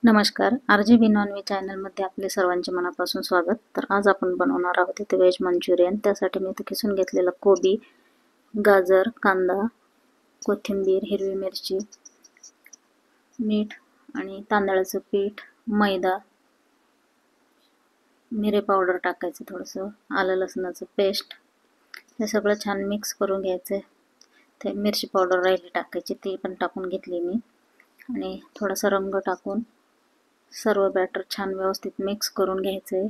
नमस्कार, RJB non veg चॅनलमध्ये आपले सर्वांचे मनापासून स्वागत. तर आज आपण बनवणार आहोत इथे व्हेज मंचुरियन. त्यासाठी मी इथे किसून घेतलेला कोबी, गाजर, कांदा, कोथिंबीर, हिरवी मिरची, मीठ आणि तांदळाचं पीठ, मैदा, मिरे पावडर टाकायचं, थोडंसं आलं लसणाचं पेस्ट, हे सगळं छान मिक्स करून घ्यायचं. ते मिरची पावडर राहिली टाकायची, ती पण टाकून घेतली मी आणि थोडासा रंग टाकून सर्व बॅटर छान व्यवस्थित मिक्स करून घ्यायचे.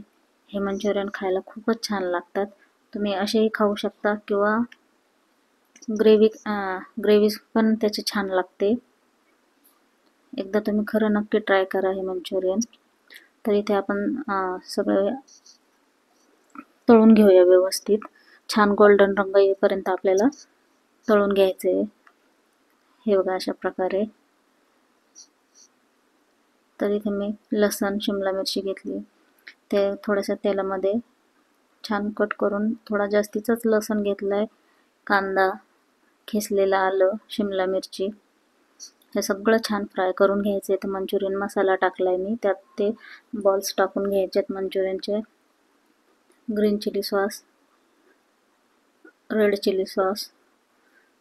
हे मंचुरियन खायला खूपच छान लागतात. तुम्ही असेही खाऊ शकता किंवा ग्रेव्ही पण त्याची छान लागते. एकदा तुम्ही खरं नक्की ट्राय करा हे मंचुरियन. तर इथे आपण सगळे तळून घेऊया व्यवस्थित. छान गोल्डन रंग येईपर्यंत आपल्याला तळून घ्यायचे. हे बघा अशा प्रकारे. तर इथे मी लसण, शिमला मिरची घेतली, ते थोड्याशा तेलामध्ये छान कट करून थोडा जास्तीचाच लसण घेतलाय, कांदा, किसलेलं आलं, शिमला मिरची, हे सगळं छान फ्राय करून घ्यायचे. तर मंचुरियन मसाला टाकलाय मी, त्यात ते बॉल्स टाकून घ्यायचेत मंचुरियनचे. Green chilli sauce, red chilli sauce,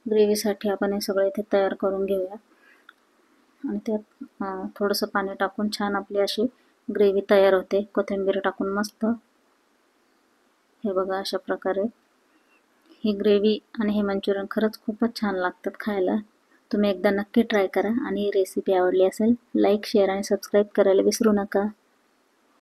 ग्रेव्हीसाठी आपण हे सगळं इथे तयार करून घेऊया. आणि त्यात थोडंसं पाणी टाकून छान आपली अशी ग्रेव्ही तयार होते. कोथिंबीर टाकून मस्त. हे बघा अशा प्रकारे ही ग्रेव्ही आणि हे मंचुरियन खरंच खूपच छान लागतात खायला. तुम्ही एकदा नक्की ट्राय करा आणि ही रेसिपी आवडली असेल लाईक, शेअर आणि सबस्क्राईब करायला विसरू नका.